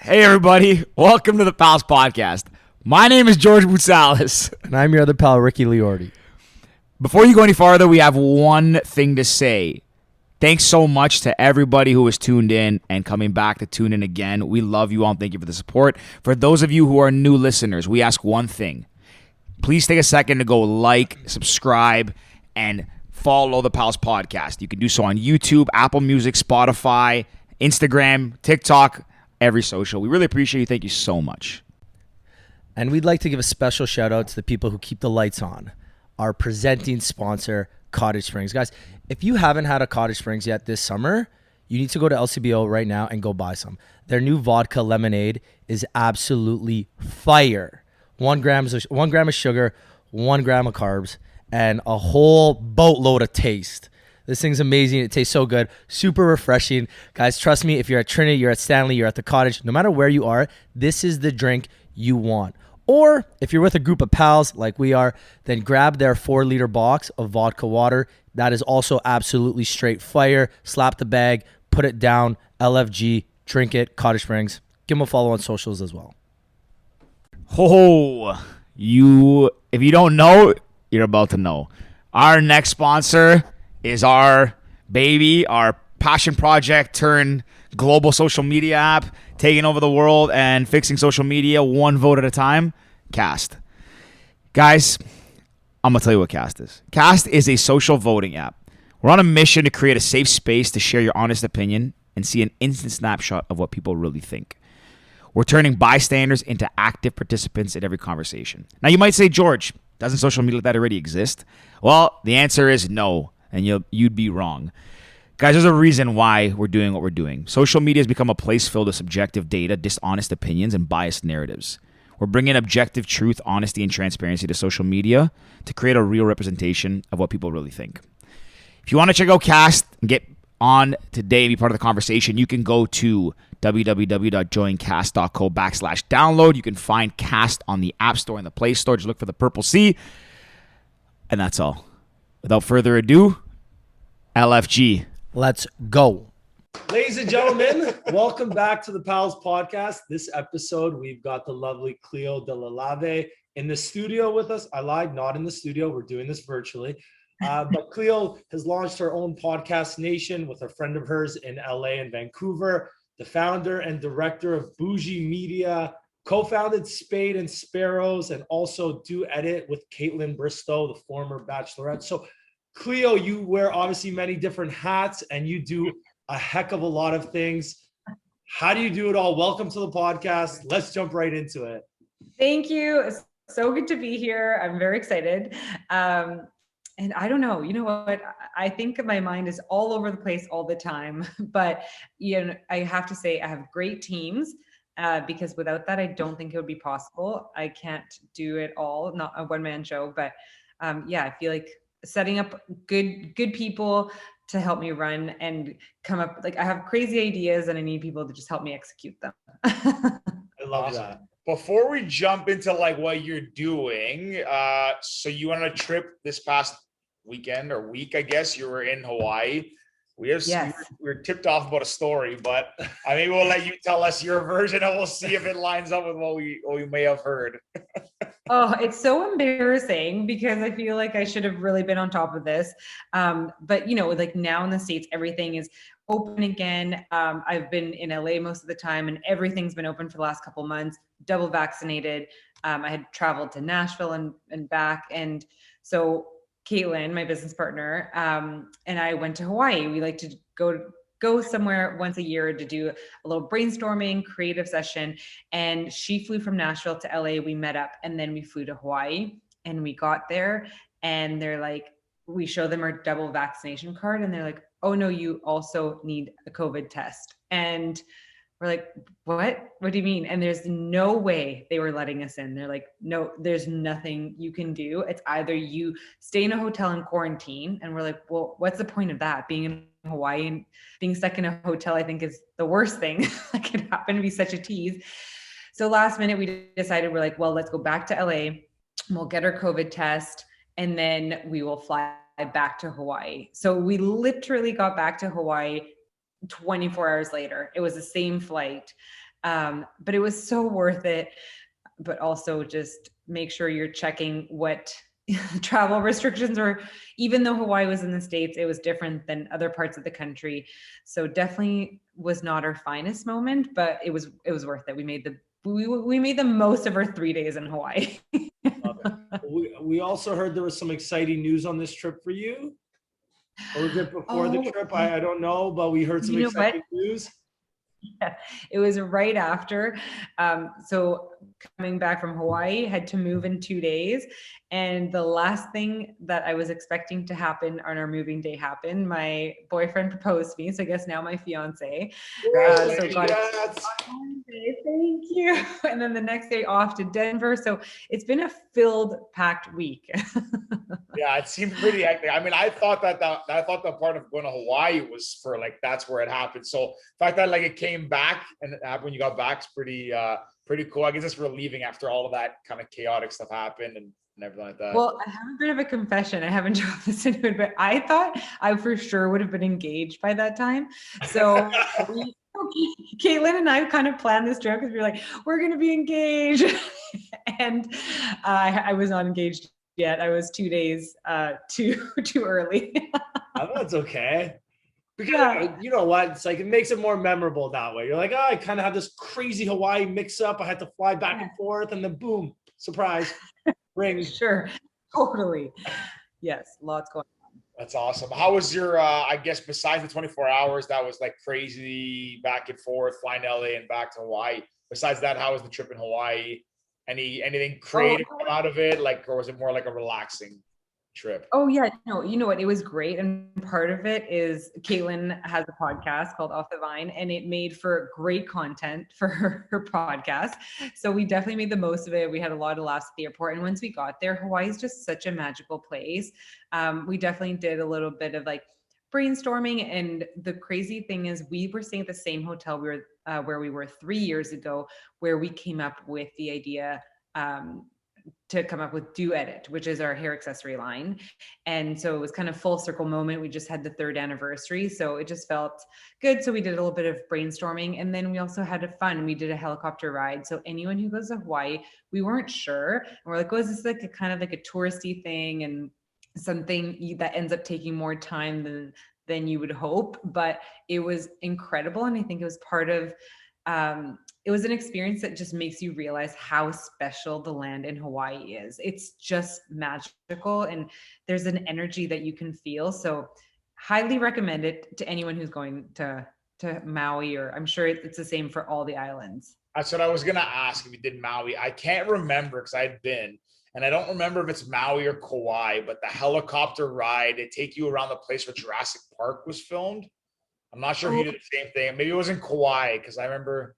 Hey everybody, welcome to the Pals Podcast. My name is George Boutsalis. And I'm your other pal, Ricky Liordi. Before you go any farther, we have one thing to say. Thanks so much to everybody who has tuned in and coming back to tune in again. We love you all and thank you for the support. For those of you who are new listeners, we ask one thing. Please take a second to go like, subscribe, and follow the Pals Podcast. You can do so on YouTube, Apple Music, Spotify, Instagram, TikTok, every social. We really appreciate you. Thank you so much. And we'd like to give a special shout out to the people who keep the lights on. Our presenting sponsor, Cottage Springs. Guys, if you haven't had a Cottage Springs yet this summer, you need to go to LCBO right now and go buy some. Their new vodka lemonade is absolutely fire. 1 gram of sugar, 1 gram of carbs, and a whole boatload of taste. This thing's amazing. It tastes so good. Super refreshing. Guys, trust me, if you're at Trinity, you're at Stanley, you're at the Cottage, no matter where you are, this is the drink you want. Or if you're with a group of pals like we are, then grab their 4-liter box of vodka water. That is also absolutely straight fire. Slap the bag, put it down, LFG, drink it, Cottage Springs. Give them a follow on socials as well. If you don't know, you're about to know. Our next sponsor is our baby, our passion project turned global social media app, taking over the world and fixing social media one vote at a time, Cast. Guys, I'm going to tell you what Cast is. Cast is a social voting app. We're on a mission to create a safe space to share your honest opinion and see an instant snapshot of what people really think. We're turning bystanders into active participants in every conversation. Now, you might say, George, doesn't social media like that already exist? Well, the answer is no, and you'd be wrong. Guys, there's a reason why we're doing what we're doing. Social media has become a place filled with subjective data, dishonest opinions, and biased narratives. We're bringing objective truth, honesty, and transparency to social media to create a real representation of what people really think. If you want to check out Cast and get on today and be part of the conversation, you can go to www.joincast.co/download. You can find Cast on the App Store and the Play Store. Just look for the purple C. And that's all. Without further ado, LFG. Let's go. Ladies and gentlemen, welcome back to the Pals Podcast. This episode, we've got the lovely Cleo de la Llave in the studio with us. I lied, not in the studio. We're doing this virtually. But Cleo has launched her own podcast nation with a friend of hers in LA and Vancouver, the founder and director of Bougie Media, co-founded Spade and Sparrows, and also Do Edit with Caitlin Bristow, the former Bachelorette. So Cleo, you wear obviously many different hats and you do a heck of a lot of things. How do you do it all? Welcome to the podcast. Let's jump right into it. Thank you. It's so good to be here. I'm very excited. And I don't know, you know what? I think my mind is all over the place all the time, but I have to say I have great teams because without that, I don't think it would be possible. I can't do it all, not a one-man show, but I feel like setting up good people to help me run and come up, like I have crazy ideas and I need people to just help me execute them. I love that. Before we jump into like what you're doing, so you went on a trip this past weekend or week, I guess. You were in Hawaii. We were tipped off about a story, but I mean, we'll let you tell us your version and we'll see if it lines up with what we may have heard. Oh, it's so embarrassing because I feel like I should have really been on top of this. But like now in the States, everything is open again. I've been in LA most of the time and everything's been open for the last couple months, double vaccinated. I had traveled to Nashville and back. And so Caitlin, my business partner, and I went to Hawaii. We like to go somewhere once a year to do a little brainstorming, creative session. And she flew from Nashville to LA. We met up and then we flew to Hawaii and we got there and they're like, we show them our double vaccination card and they're like, oh no, you also need a COVID test. And we're like, what do you mean? And there's no way they were letting us in. They're like, no, there's nothing you can do. It's either you stay in a hotel and quarantine. And we're like, well, what's the point of that? Being in Hawaii and being stuck in a hotel, I think is the worst thing that could happen, to be such a tease. So last minute we decided, we're like, well, let's go back to LA. We'll get our COVID test and then we will fly back to Hawaii. So we literally got back to Hawaii 24 hours later. It was the same flight. But it was so worth it. But also just make sure you're checking what travel restrictions are. Even though Hawaii was in the States, it was different than other parts of the country. So definitely was not our finest moment, but it was worth it. We made the most of our 3 days in Hawaii. Love it. We also heard there was some exciting news on this trip for you. Or was it before the trip? I don't know, but we heard some exciting news. Yeah, it was right after. So coming back from Hawaii, had to move in 2 days. And the last thing that I was expecting to happen on our moving day happened. My boyfriend proposed to me. So I guess now my fiance. So got it. Thank you. And then the next day off to Denver. So it's been a filled, packed week. Yeah, it seemed pretty hectic. I mean, I thought that the part of going to Hawaii was for like that's where it happened. So the fact that like it came back and it happened when you got back is pretty cool. I guess it's relieving after all of that kind of chaotic stuff happened and everything like that. Well, I have a bit of a confession. I haven't dropped this into it, but I thought I for sure would have been engaged by that time. So Caitlin and I kind of planned this trip because we were like, we're going to be engaged. And I was not engaged yet. I was 2 days too early. I know it's okay. Because you know what? It's like it makes it more memorable that way. You're like, oh, I kind of had this crazy Hawaii mix up. I had to fly back and forth, and then boom, surprise, ring. Sure, totally. Yes, lots going on. That's awesome. How was your? I guess besides the 24 hours, that was like crazy back and forth, flying to LA and back to Hawaii. Besides that, how was the trip in Hawaii? Anything creative come out of it? Like, or was it more like a relaxing trip? Oh yeah, no, you know what? It was great. And part of it is Caitlin has a podcast called Off the Vine, and it made for great content for her podcast. So we definitely made the most of it. We had a lot of laughs at the airport. And once we got there, Hawaii is just such a magical place. We definitely did a little bit of like brainstorming. And the crazy thing is we were staying at the same hotel where we were 3 years ago, where we came up with the idea to come up with Do Edit, which is our hair accessory line. And so it was kind of full circle moment. We just had the 3rd anniversary. So it just felt good. So we did a little bit of brainstorming, and then we also had a fun. We did a helicopter ride. So anyone who goes to Hawaii, we weren't sure. And we're like, oh, is this like a kind of like a touristy thing and something that ends up taking more time than you would hope? But it was incredible. And I think it was part of, it was an experience that just makes you realize how special the land in Hawaii is. It's just magical, and there's an energy that you can feel. So highly recommend it to anyone who's going to Maui, or I'm sure it's the same for all the islands. That's what I was going to ask if you did Maui. I can't remember because I had been, and I don't remember if it's Maui or Kauai, but the helicopter ride, they take you around the place where Jurassic Park was filmed. I'm not sure if you did the same thing. Maybe it was in Kauai because I remember.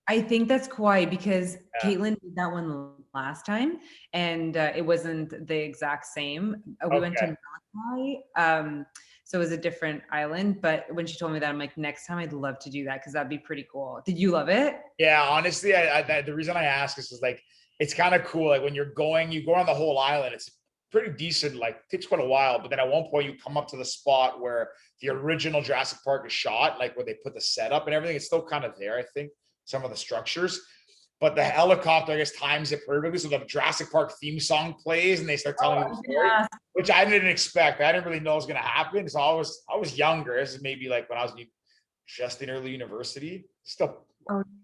I think that's Kauai because Caitlin did that one last time, and it wasn't the exact same. We went to Maui, so it was a different island. But when she told me that, I'm like, next time I'd love to do that because that'd be pretty cool. Did you love it? Yeah, honestly, the reason I ask is like it's kind of cool. Like when you go around the whole island, it's pretty decent. Like it takes quite a while, but then at one point you come up to the spot where the original Jurassic Park is shot, like where they put the setup and everything. It's still kind of there, I think. Some of the structures, but the helicopter, I guess, times it perfectly. So the Jurassic Park theme song plays and they start telling the story, which I didn't expect. I didn't really know it was going to happen. So I was younger. This is maybe like when I was just in early university, still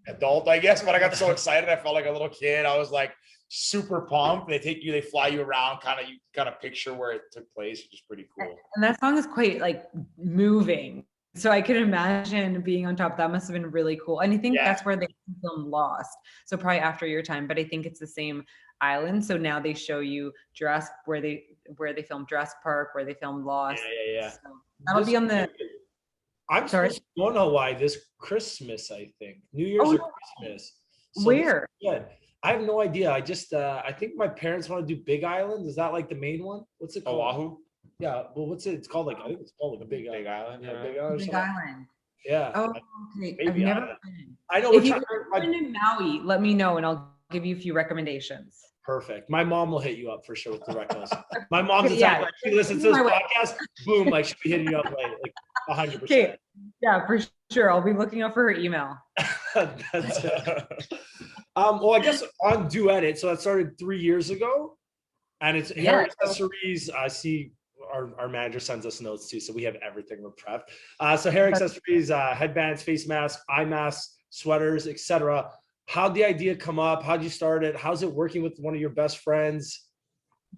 adult, I guess, but I got so excited. I felt like a little kid. I was like super pumped. They fly you around, you kind of picture where it took place, which is pretty cool. And that song is quite like moving. So I could imagine being on top. That must have been really cool. And I think that's where they filmed Lost. So probably after your time, but I think it's the same island. So now they show you Jurassic, where they filmed Jurassic Park, where they filmed Lost. Yeah. So that'll be on the. I'm supposed to go to Hawaii this Christmas, I think. New Year's or Christmas. So where? Yeah. I have no idea. I just I think my parents want to do Big Island. Is that like the main one? What's it called? Oahu. Yeah, well, what's it? It's called like I think it's called like a Big Island. Yeah. Big Island. Big Island. Yeah. Oh, okay. I've never been. I know. If you're in Maui, let me know and I'll give you a few recommendations. Perfect. My mom will hit you up for sure with the recommendations. My mom's the type she listens to this podcast. Boom, like she'll be hitting you up like 100%. Okay. Yeah, for sure. I'll be looking out for her email. That's it. Well, I guess on Do Edit, so that started 3 years ago, and it's hair accessories. I see our manager sends us notes too, so we have everything. We're prepped. So hair accessories, headbands, face masks, eye masks, sweaters, etc. How'd the idea come up? How'd you start it? How's it working with one of your best friends?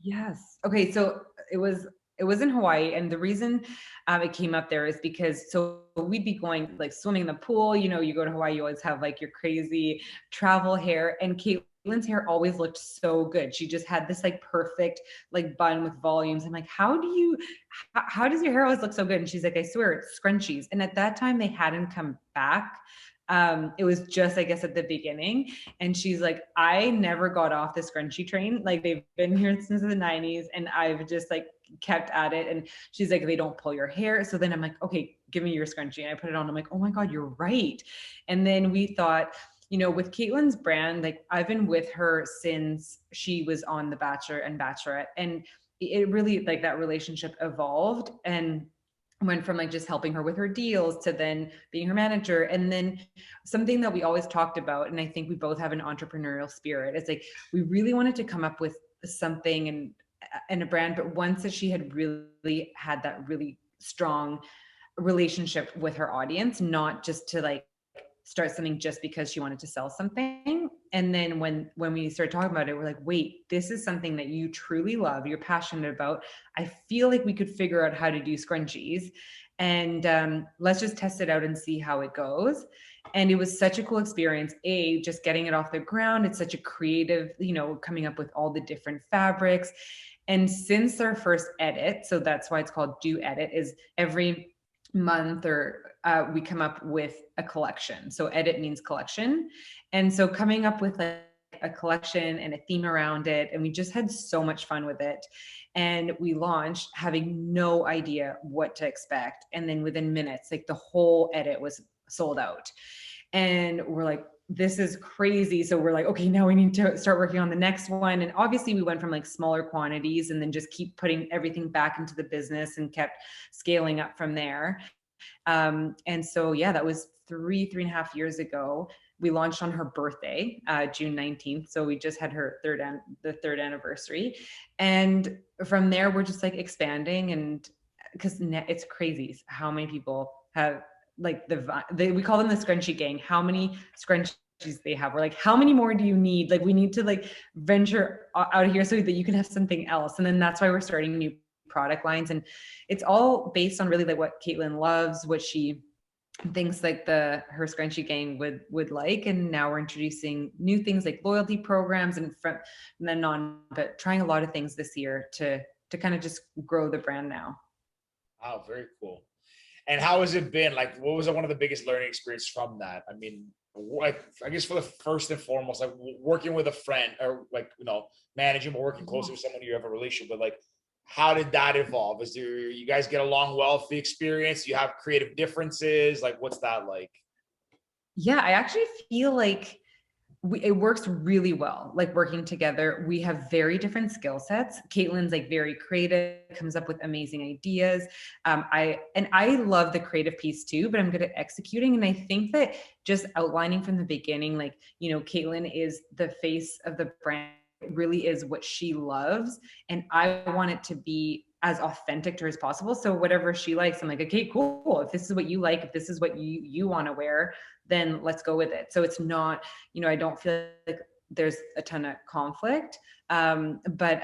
Yes. Okay. So it was in Hawaii, and the reason it came up there is because so we'd be going like swimming in the pool. You know, you go to Hawaii, you always have like your crazy travel hair, and Caitlin's hair always looked so good. She just had this like perfect like bun with volumes. I'm like, how does your hair always look so good? And she's like, I swear it's scrunchies. And at that time they hadn't come back. It was just, I guess, at the beginning. And she's like, I never got off the scrunchie train. Like they've been here since the 90s and I've just like kept at it. And she's like, they don't pull your hair. So then I'm like, okay, give me your scrunchie. And I put it on. I'm like, oh my God, you're right. And then we thought, you know, with Caitlin's brand, like I've been with her since she was on The Bachelor and Bachelorette. And it really like that relationship evolved and went from like just helping her with her deals to then being her manager. And then something that we always talked about, and I think we both have an entrepreneurial spirit, it's like we really wanted to come up with something and a brand, but once that she had really had that really strong relationship with her audience, not just to like start something just because she wanted to sell something. And then when we started talking about it, we're like, wait, this is something that you truly love, you're passionate about. I feel like we could figure out how to do scrunchies, and let's just test it out and see how it goes. And it was such a cool experience, just getting it off the ground. It's such a creative, you know, coming up with all the different fabrics. And since our first edit, so that's why it's called Do Edit, is every month or we come up with a collection. So edit means collection. And so coming up with like a collection and a theme around it. And we just had so much fun with it. And we launched having no idea what to expect. And then within minutes, like the whole edit was sold out. And we're like, this is crazy. So we're like, okay, now we need to start working on the next one. And obviously we went from like smaller quantities and then just keep putting everything back into the business and kept scaling up from there. And so, yeah, that was three and a half years ago. We launched on her birthday, June 19th. So we just had her the third anniversary. And from there, we're just like expanding, and because it's crazy how many people have like we call them the scrunchie gang, how many scrunchies they have. We're like, how many more do you need? Like, we need to like venture out of here so that you can have something else. And then that's why we're starting new product lines. And it's all based on really like what Caitlin loves, what she thinks like her scrunchie gang would like. And now we're introducing new things like loyalty programs and then but trying a lot of things this year to kind of just grow the brand now. Wow, very cool. And how has it been? Like, what was one of the biggest learning experiences from that? I mean, I guess for the first and foremost, like working with a friend or like, you know, managing or working closely with someone you have a relationship with, like, how did that evolve? You guys get along well with the experience? You have creative differences? Like, what's that like? Yeah, I actually feel like it works really well, like working together. We have very different skill sets. Caitlin's like very creative, comes up with amazing ideas. I love the creative piece too, but I'm good at executing. And I think that just outlining from the beginning, like, you know, Caitlin is the face of the brand. It really is what she loves. And I want it to be as authentic to her as possible. So whatever she likes, I'm like, okay, cool. If this is what you like, if this is what you want to wear, then let's go with it. So it's not, you know, I don't feel like there's a ton of conflict, but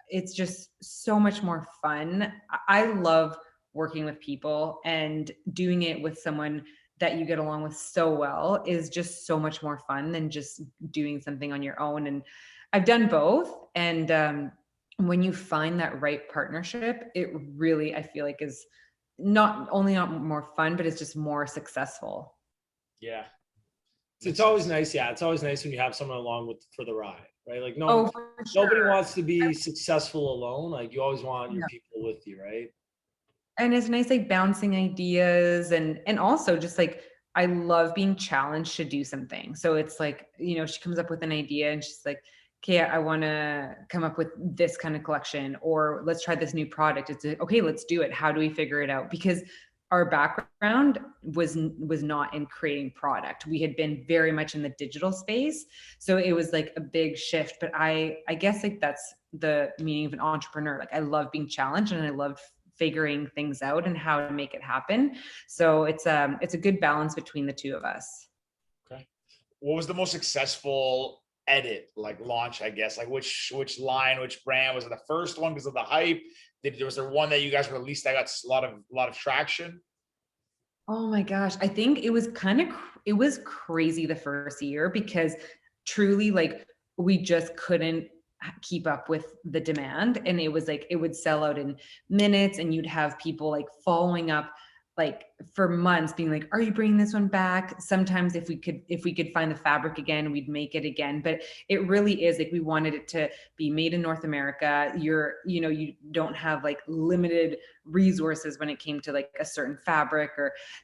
it's just so much more fun. I love working with people, and doing it with someone that you get along with so well is just so much more fun than just doing something on your own. And I've done both. And when you find that right partnership, it really, I feel like, is not more fun, but it's just more successful. Yeah. It's always nice. Yeah. It's always nice when you have someone along for the ride, right? Like nobody wants to be successful alone. Like you always want your people with you, right? And it's nice, like bouncing ideas and also just like, I love being challenged to do something. So it's like, you know, she comes up with an idea and she's like, okay, I want to come up with this kind of collection, or let's try this new product. It's okay, let's do it. How do we figure it out? Because our background was not in creating product. We had been very much in the digital space. So it was like a big shift. But I guess like that's the meaning of an entrepreneur. Like I love being challenged and I love figuring things out and how to make it happen. So it's a good balance between the two of us. Okay. What was the most successful edit, like launch, I guess? Like which line, which brand? Was it the first one because of the hype? Was there one that you guys released that got a lot of traction? Oh my gosh. I think it was it was crazy the first year because truly like we just couldn't keep up with the demand. And it was like, it would sell out in minutes and you'd have people like following up like for months being like, are you bringing this one back? Sometimes if we could find the fabric again, we'd make it again. But it really is like, we wanted it to be made in North America. You don't have like limited resources when it came to like a certain fabric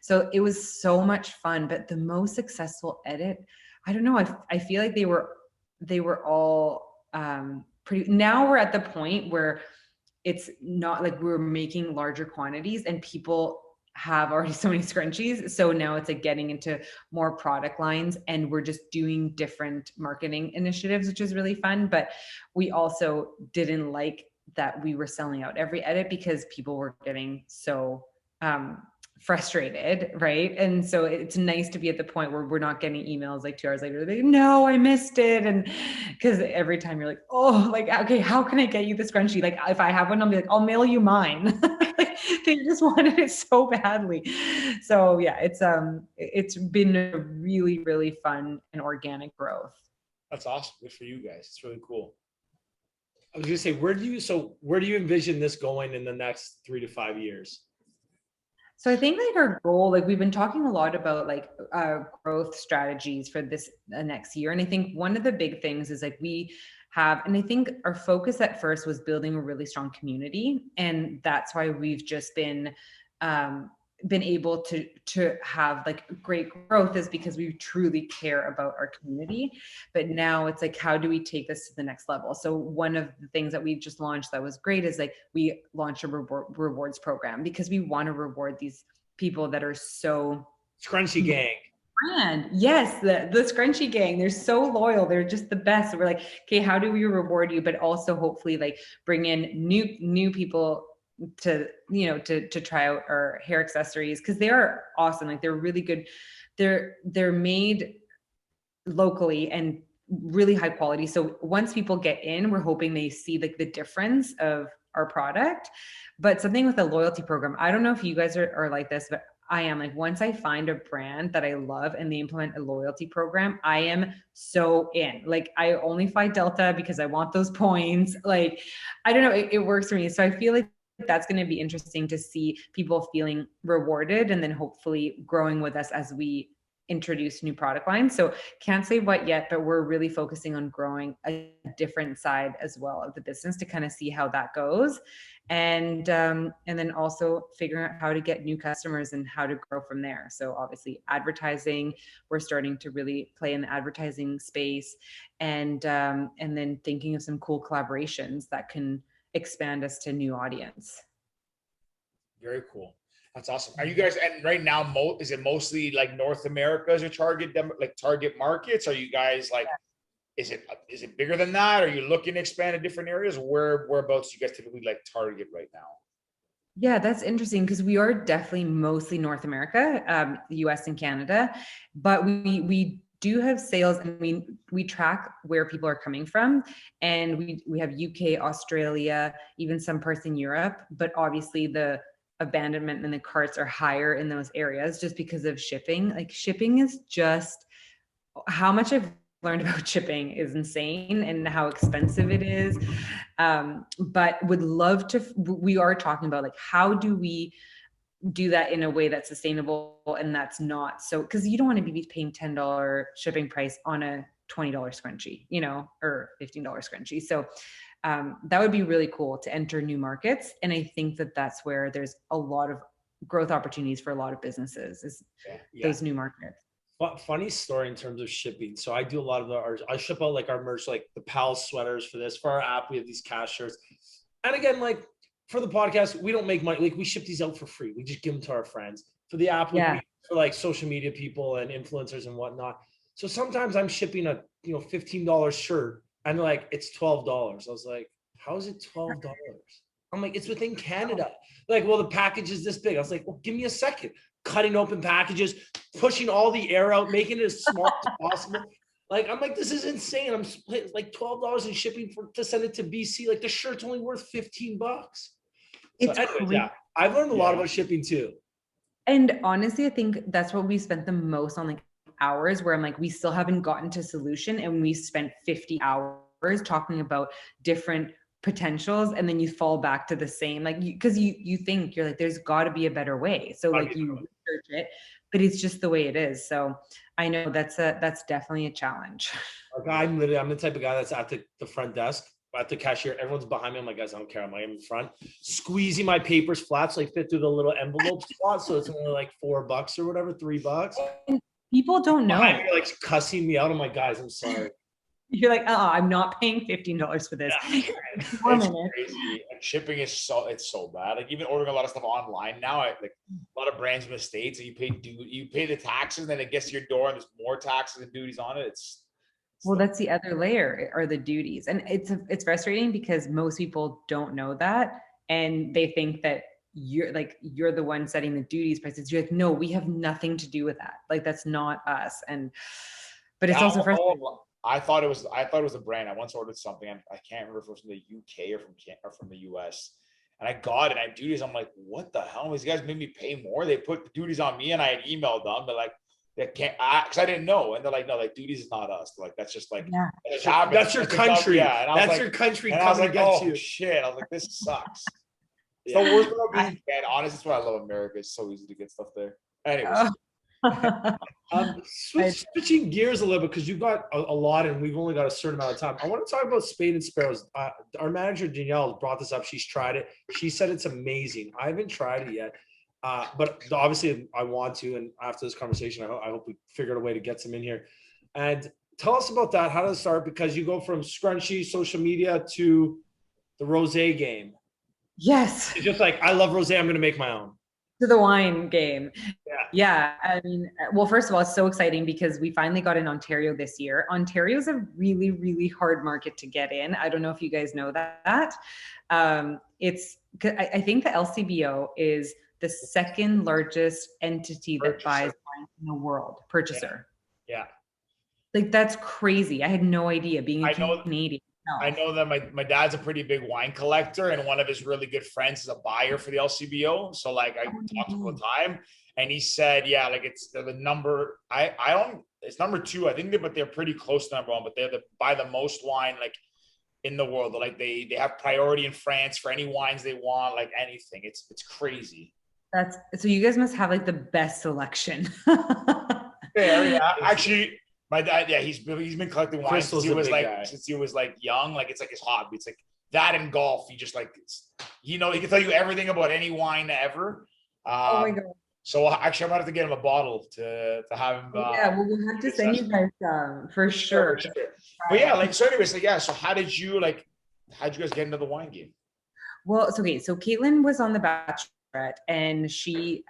so it was so much fun. But the most successful edit, I don't know. I feel like they were all pretty. Now we're at the point where it's not like we're making larger quantities and people have already so many scrunchies. So now it's like getting into more product lines and we're just doing different marketing initiatives, which is really fun. But we also didn't like that we were selling out every edit because people were getting so frustrated, right? And so it's nice to be at the point where we're not getting emails like 2 hours later, like, no, I missed it. And because every time you're like, oh, like, okay, how can I get you the scrunchie? Like if I have one, I'll be like, I'll mail you mine. Like, they just wanted it so badly. So yeah, it's been a really, really fun and organic growth. That's awesome. Good for you guys. It's really cool. I was gonna say, where do you envision this going in the next 3 to 5 years? So I think like our goal, like we've been talking a lot about like growth strategies for this next year. And I think one of the big things is like and I think our focus at first was building a really strong community. And that's why we've just been able to have like great growth is because we truly care about our community. But now it's like, how do we take this to the next level? So one of the things that we just launched that was great is like we launched a rewards program because we want to reward these people that are so Scrunchy gang. brand. Yes, the scrunchy gang. They're so loyal. They're just the best. So we're like, okay, how do we reward you? But also hopefully like bring in new people to try out our hair accessories because they are awesome. Like they're really good. They're made locally and really high quality. So once people get in, we're hoping they see like the difference of our product. But something with a loyalty program, I don't know if you guys are like this, but I am like, once I find a brand that I love and they implement a loyalty program, I am so in. Like I only fly Delta because I want those points. Like, I don't know, it works for me. So I feel like that's going to be interesting to see people feeling rewarded and then hopefully growing with us as we introduce new product lines. So can't say what yet, but we're really focusing on growing a different side as well of the business to kind of see how that goes. And then also figuring out how to get new customers and how to grow from there. So obviously advertising, we're starting to really play in the advertising space and then thinking of some cool collaborations that can expand us to new audience. Very cool. That's awesome. Are you guys, and right now, is it mostly like North America as your target markets? Are you guys like, is it bigger than that? Are you looking to expand in different areas? Whereabouts do you guys typically like target right now? Yeah, that's interesting because we are definitely mostly North America, US and Canada, but we do have sales and we track where people are coming from, and we have UK, Australia, even some parts in Europe, but obviously the abandonment and the carts are higher in those areas just because of shipping. Like shipping is just, how much I've learned about shipping is insane and how expensive it is. But would love to, we are talking about like, how do we do that in a way that's sustainable and that's not so, because you don't want to be paying $10 shipping price on a $20 scrunchie, or $15 scrunchie. So that would be really cool to enter new markets. And I think that that's where there's a lot of growth opportunities for a lot of businesses is those new markets. Funny story in terms of shipping. So I do a lot of I ship out like our merch, like the Pals sweaters for our app. We have these cash shirts. And again, like for the podcast, we don't make money. Like we ship these out for free. We just give them to our friends. For the app, Yeah. for like social media people and influencers and whatnot. So sometimes I'm shipping a $15 shirt and like it's $12. I was like, how is it $12? I'm like, it's within Canada. Like, well, the package is this big. I was like, well, give me a second. Cutting open packages, pushing all the air out, making it as small as possible. Like, I'm like, this is insane. I'm like $12 in shipping to send it to BC. Like the shirt's only worth $15. It's so anyways, crazy. yeah, I've learned a lot about shipping too. And honestly, I think that's what we spent the most on, like hours where I'm like, we still haven't gotten to solution, and we spent 50 hours talking about different potentials, and then you fall back to the same, like, because you think you're like, there's got to be a better way. So like you research it, but it's just the way it is. So I know that's definitely a challenge. I'm the type of guy that's at the front desk, at the cashier. Everyone's behind me. I'm like, guys, I don't care. I'm like, I'm in front, squeezing my papers flat so they fit through the little envelope slot. So it's only like $4 or whatever, $3. People don't know. You're like cussing me out. I'm like, guys, I'm sorry. You're like, I'm not paying $15 for this. Yeah. It's crazy. And shipping is so bad. Like even ordering a lot of stuff online now, like a lot of brands in the States, and you pay the taxes, and then it gets to your door, and there's more taxes and duties on it. Well, that's the other layer, are the duties. And it's frustrating because most people don't know that, and they think that you're the one setting the duties prices. You're like, no, we have nothing to do with that. Like that's not us. But it's also frustrating. I thought it was a brand. I once ordered something, and I can't remember if it was from the UK or from the US. And I got it. I had duties. I'm like, what the hell? These guys made me pay more. They put the duties on me, and I had emailed them. They're like, they can't, because I didn't know. And they're like, no, like duties is not us. They're like, that's just like, that's your country. Yeah. And that's your country. And I was like, oh shit. I was like, this sucks. It's the worst about being bad. Honestly, that's why I love America. It's so easy to get stuff there. Anyways. Switching gears a little bit, because you've got a lot and we've only got a certain amount of time. I want to talk about spade and sparrows. Our manager Danielle brought this up. She's tried it. She said it's amazing. I haven't tried it yet, but obviously I want to. And after this conversation, I hope we figured a way to get some in here. And tell us about that. How does it start? Because you go from scrunchy social media to the rosé game. Yes. It's just like, I love rosé. I'm going to make my own. To the wine game. Yeah. I mean, well, first of all, it's so exciting because we finally got in Ontario this year. Ontario is a really, really hard market to get in. I don't know if you guys know that. I think the LCBO is the second largest entity that buys wine in the world, purchaser. Yeah. Like that's crazy. I had no idea being a Canadian. I know that my dad's a pretty big wine collector, and one of his really good friends is a buyer for the LCBO. So like I talk to him all the time, and he said, yeah, like it's the number. It's number 2, I think, but they're pretty close to number 1. But they're buy the most wine like in the world. Like they have priority in France for any wines they want, like anything. It's crazy. Mm-hmm. So you guys must have like the best selection. Yeah, actually. My dad, yeah, he's been collecting wine since he was like young. Like it's like his hobby. It's like that and golf. He just like, he can tell you everything about any wine ever. Oh my god! So actually, I'm gonna have to get him a bottle to have him. Yeah, well, we'll have to send you guys some for sure. But yeah, like so. Anyways, like yeah. So how'd you guys get into the wine game? Well, it's okay. So Caitlin was on The Bachelorette, and she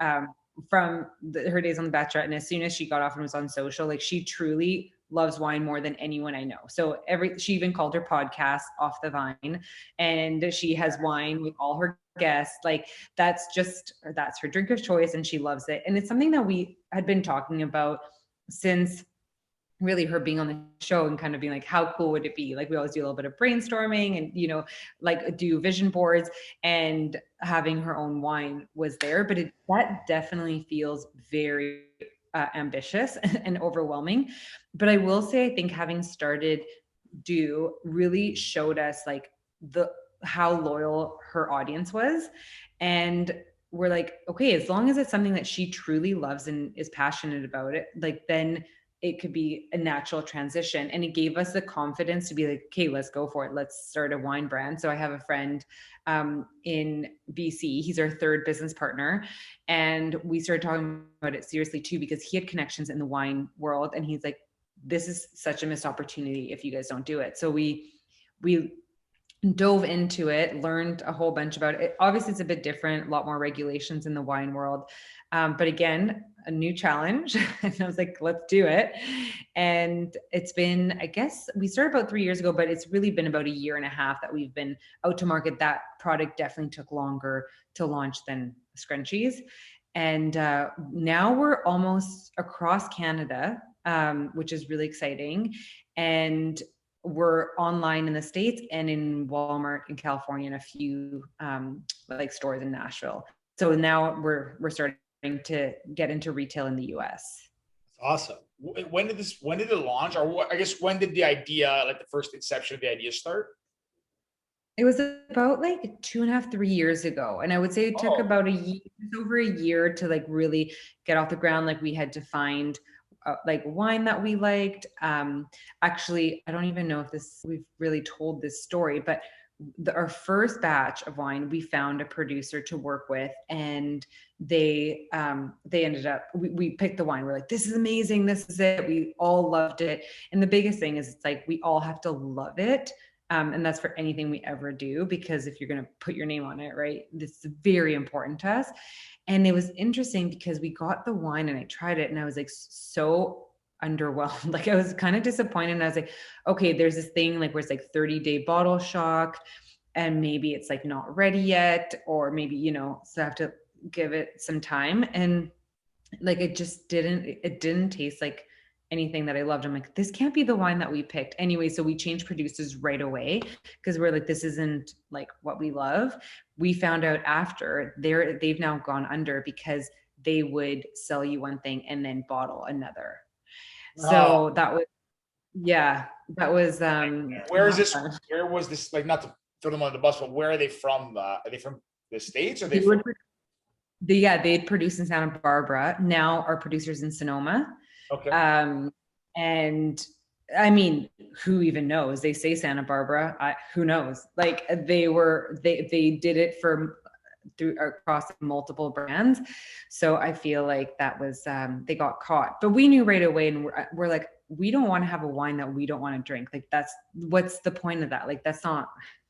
from her days on The Bachelorette, and as soon as she got off and was on social, like she truly loves wine more than anyone I know. So she even called her podcast Off the Vine, and she has wine with all her guests. Like that's her drink of choice, and she loves it. And it's something that we had been talking about since really her being on the show, and kind of being like, how cool would it be? Like we always do a little bit of brainstorming and, like do vision boards, and having her own wine was there, but that definitely feels very ambitious and overwhelming. But I will say, I think having started really showed us like how loyal her audience was. And we're like, okay, as long as it's something that she truly loves and is passionate about it, like then it could be a natural transition. And it gave us the confidence to be like, okay, let's go for it. Let's start a wine brand. So I have a friend in BC. He's our third business partner. And we started talking about it seriously too, because he had connections in the wine world. And he's like, this is such a missed opportunity if you guys don't do it. So we dove into it, learned a whole bunch about it. Obviously, it's a bit different, a lot more regulations in the wine world. But again, a new challenge. And I was like, let's do it. And it's been, I guess we started about 3 years ago, but it's really been about a year and a half that we've been out to market. That product definitely took longer to launch than scrunchies. And now we're almost across Canada, which is really exciting. And we're online in the States and in Walmart in California and a few like stores in Nashville. So now we're starting to get into retail in the US. Awesome. When did it launch? Or what, I guess, when did the idea, like the first inception of the idea start? It was about like 2.5, 3 years ago. And I would say it took about a year, over a year to like really get off the ground. Like we had to find like wine that we liked. Actually, I don't even know if we've really told this story, but our first batch of wine, we found a producer to work with, and they ended up, we picked the wine. We're like, this is amazing. This is it. We all loved it. And the biggest thing is it's like, we all have to love it. And that's for anything we ever do, because if you're going to put your name on it, right, this is very important to us. And it was interesting because we got the wine and I tried it and I was like so underwhelmed. Like I was kind of disappointed. And I was like, okay, there's this thing like where it's like 30-day bottle shock and maybe it's like not ready yet, or maybe, so I have to give it some time. And like, it didn't taste like anything that I loved. I'm like, this can't be the wine that we picked. Anyway, so we changed producers right away because we're like, this isn't like what we love. We found out after they've now gone under because they would sell you one thing and then bottle another. So that was where was this, like, not to throw them on the bus, but where are they from? Are they from the States, or they'd produced in Santa Barbara. Now our producers in Sonoma. Okay. And I mean, who even knows? They say Santa Barbara. Who knows? Like they did it through across multiple brands. So I feel like that was they got caught. But we knew right away, and we're like, we don't want to have a wine that we don't want to drink. Like what's the point of that? Like that's not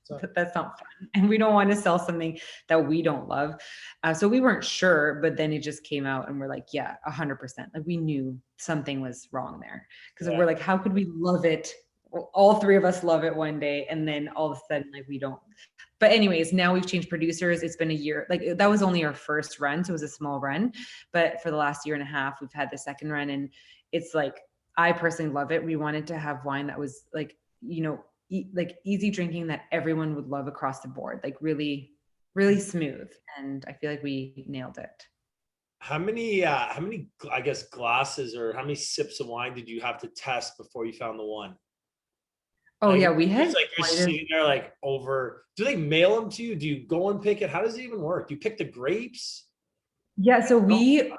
fun. And we don't want to sell something that we don't love. So we weren't sure, but then it just came out and we're like, yeah, 100%. Like we knew something was wrong there, because we're like, how could we love it? All three of us love it one day, and then all of a sudden, like we don't. But anyways, now we've changed producers. It's been a year. Like that was only our first run, so it was a small run. But for the last year and a half, we've had the second run, and it's like, I personally love it. We wanted to have wine that was like, like easy drinking, that everyone would love across the board, like really, really smooth. And I feel like we nailed it. How many, I guess, glasses or how many sips of wine did you have to test before you found the one? Oh, like, yeah, we had. It's like you're sitting there like over. Do they mail them to you? Do you go and pick it? How does it even work? Do you pick the grapes? Yeah, so we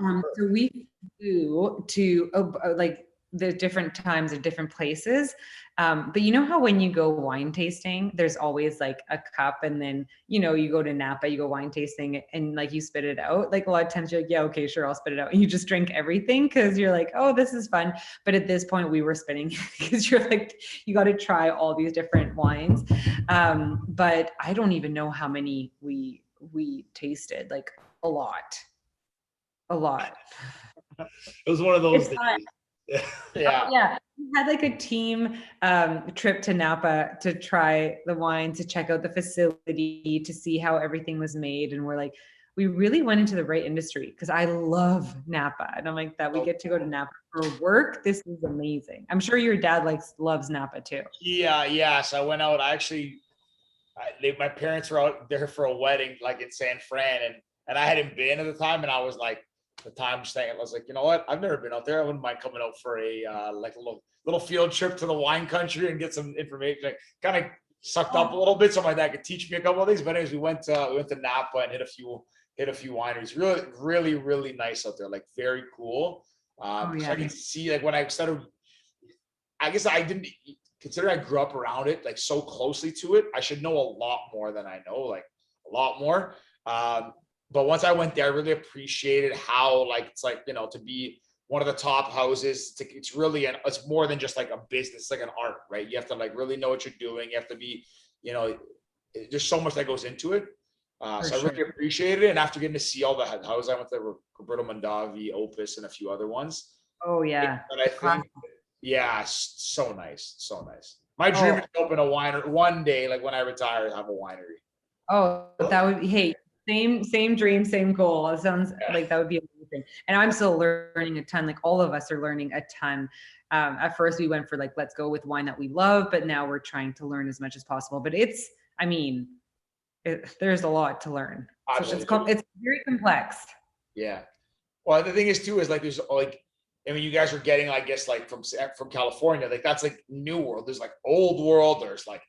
flew to like the different times of different places. But you know how when you go wine tasting, there's always like a cup, and then, you go to Napa, you go wine tasting and like you spit it out. Like a lot of times you're like, yeah, okay, sure, I'll spit it out. And you just drink everything because you're like, oh, this is fun. But at this point we were spitting because you're like, you got to try all these different wines. But I don't even know how many we tasted, like a lot. It was one of those days. Yeah. We had like a team trip to Napa to try the wine, to check out the facility, to see how everything was made. And we're like, we really went into the right industry, because I love Napa. And I'm like, that we get to go to Napa for work. This is amazing. I'm sure your dad loves Napa too. Yeah. So I went out. My parents were out there for a wedding, like in San Fran, and I hadn't been at the time, and I was like, I was like, you know what? I've never been out there. I wouldn't mind coming out for a like a little field trip to the wine country and get some information. Like, kind of sucked up a little bit, so my dad could teach me a couple of things. But anyways, we went to Napa and hit a few wineries. Really, really, really nice out there. Like very cool. So I can see, like, when I started, I guess I didn't consider, I grew up around it, like so closely to it. I should know a lot more than I know, like a lot more. But once I went there, I really appreciated how, like, it's like, to be one of the top houses. It's really, it's more than just like a business, it's like an art, right? You have to like really know what you're doing. You have to be, there's so much that goes into it. So I sure. really appreciated it. And after getting to see all the houses, I went to Roberto Mondavi, Opus, and a few other ones. Oh yeah. But I think, yeah, so nice, so nice. My dream is to open a winery one day, like when I retire, have a winery. Oh, that would be, hey, same dream, same goal. It sounds like that would be amazing. And I'm still learning a ton. Like all of us are learning a ton. At first we went for like, let's go with wine that we love, but now we're trying to learn as much as possible. But there's a lot to learn. So it's very complex. Yeah. Well, the thing is too, is like, there's like, I mean, you guys are getting, I guess, like from California, like that's like new world. There's like old world. There's like,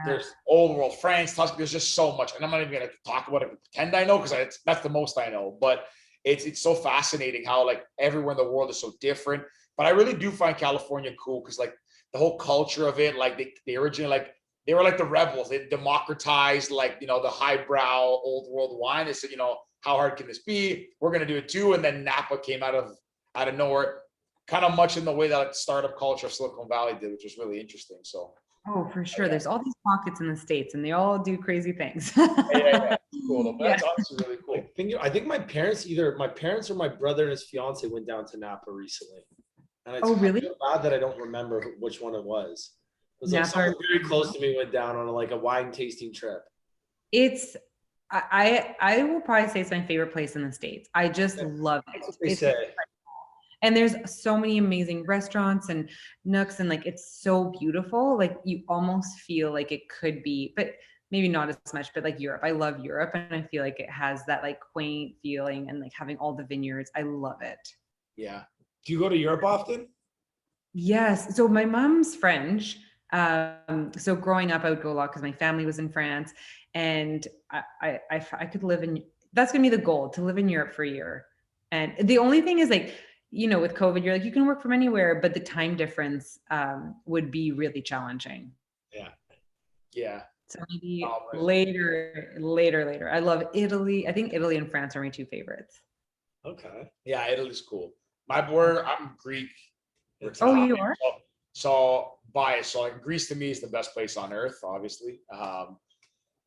there's old world, France, Tuscany. There's just so much. And I'm not even going to talk about it and pretend I know, because that's the most I know. But it's so fascinating how like everywhere in the world is so different. But I really do find California cool, because like the whole culture of it, like they originally, like they were like the rebels. They democratized, like, the highbrow old world wine. They said, how hard can this be? We're going to do it too. And then Napa came out of nowhere, kind of much in the way that like, startup culture of Silicon Valley did, which was really interesting. So. Oh, for sure. Yeah. There's all these pockets in the States and they all do crazy things. Yeah. Cool. That's honestly really cool. I think my parents or my brother and his fiance went down to Napa recently. And it's really? Bad that I don't remember which one it was. It was like someone very close to me went down on a wine tasting trip. I will probably say it's my favorite place in the States. I just love it. That's what they say. And there's so many amazing restaurants and nooks, and like it's so beautiful. Like you almost feel like it could be, but maybe not as much, but like Europe. I love Europe, and I feel like it has that like quaint feeling and like having all the vineyards. I love it. Yeah. Do you go to Europe often? Yes. So my mom's French. So growing up, I would go a lot because my family was in France, and I could live in. That's gonna be the goal, to live in Europe for a year. And the only thing is like, with COVID, you're like, you can work from anywhere, but the time difference would be really challenging. Yeah. So maybe later. I love Italy. I think Italy and France are my two favorites. Okay. Yeah, Italy's cool. I'm Greek. You are? So biased. So like Greece to me is the best place on earth, obviously.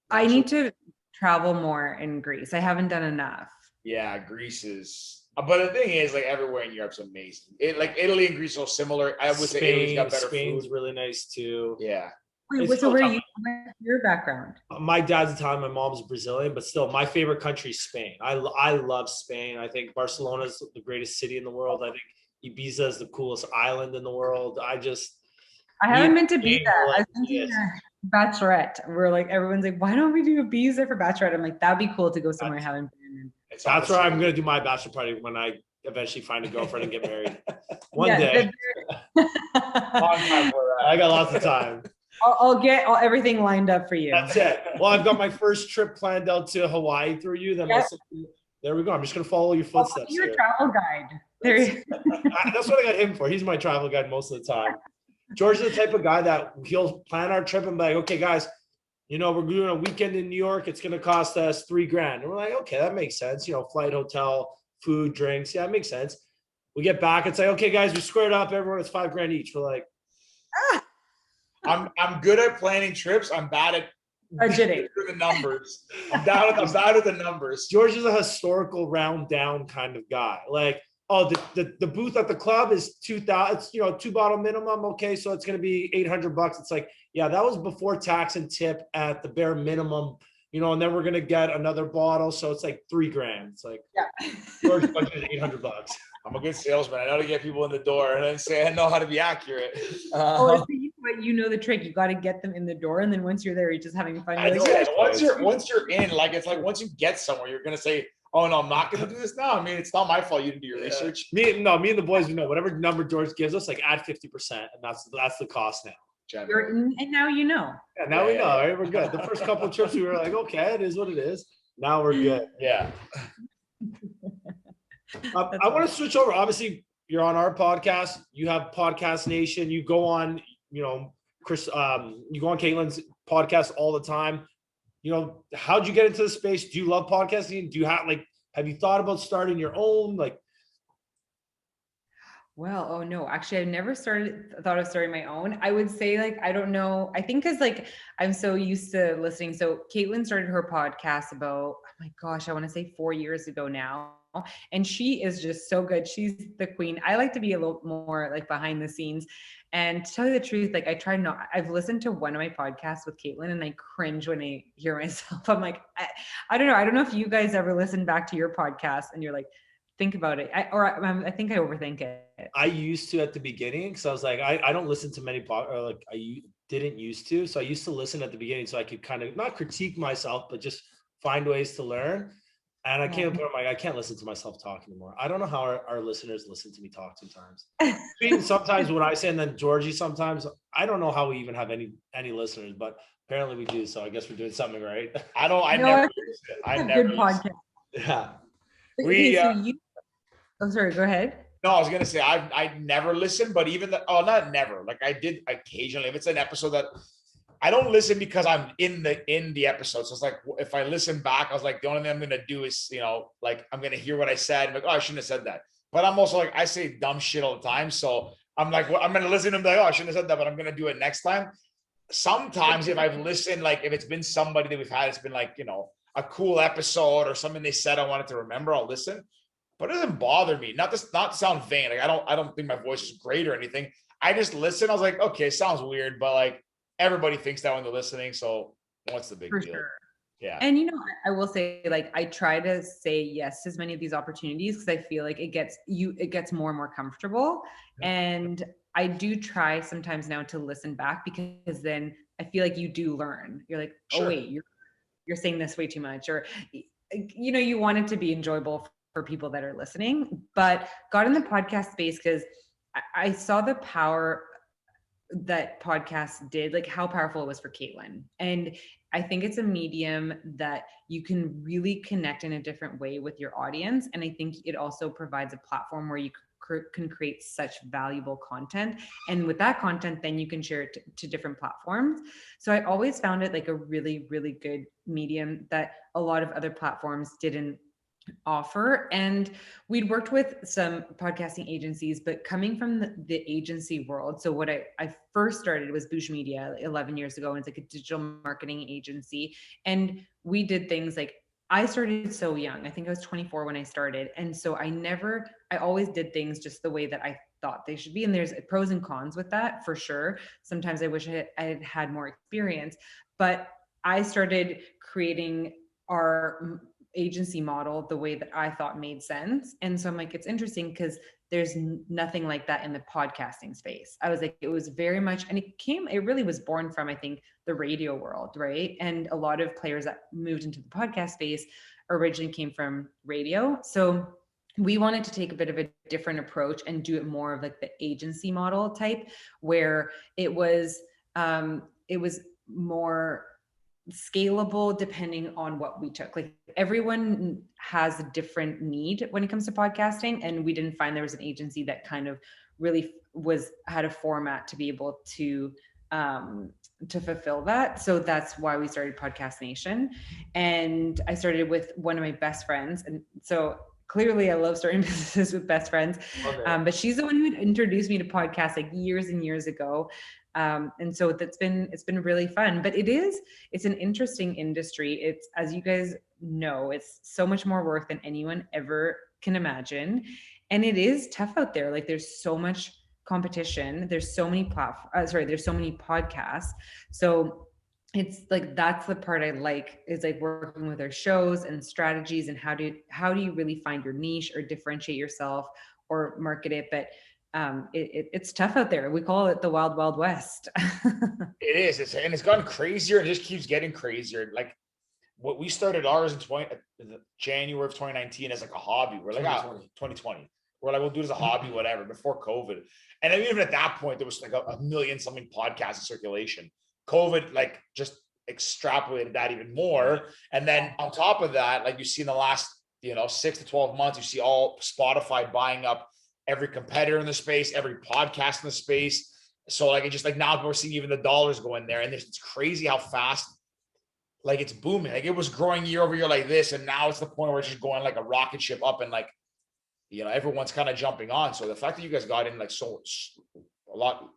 I need to travel more in Greece. I haven't done enough. Yeah, Greece is. But the thing is, like everywhere in Europe's amazing. Like Italy and Greece are similar. I would say Italy's got better Spain's food. really nice too. Yeah. Wait, so where are you? What's your background? My dad's Italian, my mom's Brazilian, but still, my favorite country is Spain. I love Spain. I think Barcelona is the greatest city in the world. I think Ibiza is the coolest island in the world. I haven't been to Ibiza. I've been to Bachelorette. We're like, everyone's like, why don't we do Ibiza for Bachelorette? I'm like, that'd be cool to go somewhere I haven't been. That's where I'm gonna do my bachelor party when I eventually find a girlfriend and get married. One day. Long time for that. I got lots of time. I'll get everything lined up for you. That's it. Well, I've got my first trip planned out to Hawaii through you. Then there we go. I'm just gonna follow your footsteps. You're a travel guide. That's what I got him for. He's my travel guide most of the time. George is the type of guy that he'll plan our trip and be like, okay, guys, we're doing a weekend in New York. It's going to cost us $3,000. And we're like, okay, that makes sense. Flight, hotel, food, drinks. Yeah, it makes sense. We get back. It's like, okay, guys, we squared up. Everyone, it's $5,000 each. We're like, I'm good at planning trips. I'm bad at budgeting. The numbers. I'm bad at the numbers. George is a historical round down kind of guy. Like, oh, the booth at the club is $2,000. It's 2-bottle minimum. Okay, so it's going to be $800. It's like, yeah, that was before tax and tip at the bare minimum. And then we're going to get another bottle, so it's like $3,000. It's like, yeah, George's budget is $800. I'm a good salesman. I know to get people in the door, and then say I know how to be accurate. So you know the trick. You got to get them in the door, and then once you're there, you're just having fun. Once you're in, like it's like once you get somewhere, you're gonna say, oh no, I'm not gonna do this now. I mean, it's not my fault you didn't do your research. Me and the boys, whatever number George gives us, like add 50%, and that's the cost now. And now you know. Yeah, now we know. Right? We're good. The first couple of trips, we were like, okay, it is what it is. Now we're good. Yeah. I want to switch over. Obviously, you're on our podcast. You have Podcast Nation. You go on, Chris. You go on Caitlin's podcast all the time. How'd you get into the space? Do you love podcasting? Do you have you thought about starting your own? Well, oh no, actually, I've never thought of starting my own. I would say, like, I don't know. I think because, like, I'm so used to listening. So Caitlin started her podcast about, oh my gosh, I want to say 4 years ago now. And she is just so good. She's the queen. I like to be a little more like behind the scenes. And to tell you the truth, like, I've listened to one of my podcasts with Caitlin and I cringe when I hear myself. I'm like, I don't know. I don't know if you guys ever listen back to your podcast and you're like, think about it. I think I overthink it. I used to at the beginning because I was like, I don't listen to many or like didn't used to. So I used to listen at the beginning so I could kind of not critique myself, but just find ways to learn. And I came to a point where I can't listen to myself talk anymore. I don't know how our listeners listen to me talk sometimes. Sometimes when I say, and then Georgie sometimes, I don't know how we even have any listeners, but apparently we do. So I guess we're doing something right. I never good podcast. Yeah. Oh, sorry, go ahead. No, I was gonna say I never listen, but even not never. Like I did occasionally. If it's an episode that I don't listen because I'm in the episode. So it's like if I listen back, I was like, the only thing I'm gonna do is, like I'm gonna hear what I said. I'm like, oh, I shouldn't have said that. But I'm also like, I say dumb shit all the time. So I'm like, well, I'm gonna listen to them like, oh, I shouldn't have said that, but I'm gonna do it next time. Sometimes if I've listened, like if it's been somebody that we've had, it's been like, a cool episode or something they said I wanted to remember, I'll listen. But it doesn't bother me. Not to sound vain. Like I don't think my voice is great or anything. I just listen. I was like, okay, sounds weird, but like everybody thinks that when they're listening. So what's the big deal? Sure. Yeah. And I will say, like, I try to say yes to as many of these opportunities because I feel like it gets more and more comfortable. And I do try sometimes now to listen back because then I feel like you do learn. You're like, oh wait, you're saying this way too much, or you want it to be enjoyable for people that are listening. But got in the podcast space because I saw the power that podcasts did, like how powerful it was for Caitlin. And I think it's a medium that you can really connect in a different way with your audience. And I think it also provides a platform where you can create such valuable content. And with that content, then you can share it to different platforms. So I always found it like a really, really good medium that a lot of other platforms didn't offer. And we'd worked with some podcasting agencies, but coming from the agency world. So what I first started was Boosh Media 11 years ago. And it's like a digital marketing agency. And we did things like, I started so young. I think I was 24 when I started. And so I always did things just the way that I thought they should be. And there's pros and cons with that for sure. Sometimes I wish I had had more experience, but I started creating our agency model the way that I thought made sense. And so I'm like, it's interesting because there's nothing like that in the podcasting space. I was like, it was very much, and it really was born from, I think, the radio world, right? And a lot of players that moved into the podcast space originally came from radio. So we wanted to take a bit of a different approach and do it more of like the agency model type, where it was more scalable depending on what we took. Like everyone has a different need when it comes to podcasting, and we didn't find there was an agency that kind of really had a format to be able to fulfill that. So that's why we started Podcast Nation. And I started with one of my best friends, and so clearly I love starting businesses with best friends. Okay. But she's the one who introduced me to podcasts like years and years ago. And so it's been really fun, but it's an interesting industry. It's, as you guys know, it's so much more work than anyone ever can imagine. And it is tough out there. Like there's so much competition. There's so many there's so many podcasts. So it's like, that's the part I like, is like working with our shows and strategies and how do you really find your niche or differentiate yourself or market it. But it's tough out there. We call it the wild, wild west. It is. It's gotten crazier and just keeps getting crazier. Like what we started ours in January of 2019 as like a hobby. We're like 2020. We're like, we'll do it as a hobby, whatever, before COVID. And then even at that point, there was like a million something podcasts in circulation. COVID like just extrapolated that even more. And then on top of that, like you see in the last 6 to 12 months, you see all Spotify buying up every competitor in the space, every podcast in the space. So like, it just like now we're seeing even the dollars go in there, and it's crazy how fast, like it's booming. Like it was growing year over year like this. And now it's the point where it's just going like a rocket ship up. And like, everyone's kind of jumping on. So the fact that you guys got in like a lot,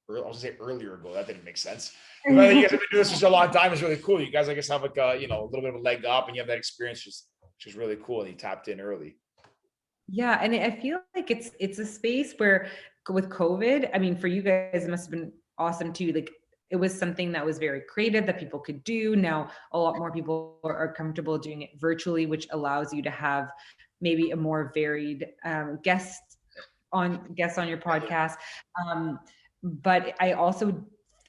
I was gonna say earlier ago, that didn't make sense. The fact that you guys have been doing this for a long time is really cool. You guys, I guess, have like a little bit of a leg up, and you have that experience, which is really cool. And you tapped in early. Yeah, and I feel like it's a space where with COVID, I mean, for you guys, it must have been awesome too. Like it was something that was very creative that people could do. Now a lot more people are comfortable doing it virtually, which allows you to have maybe a more varied guests on your podcast. But I also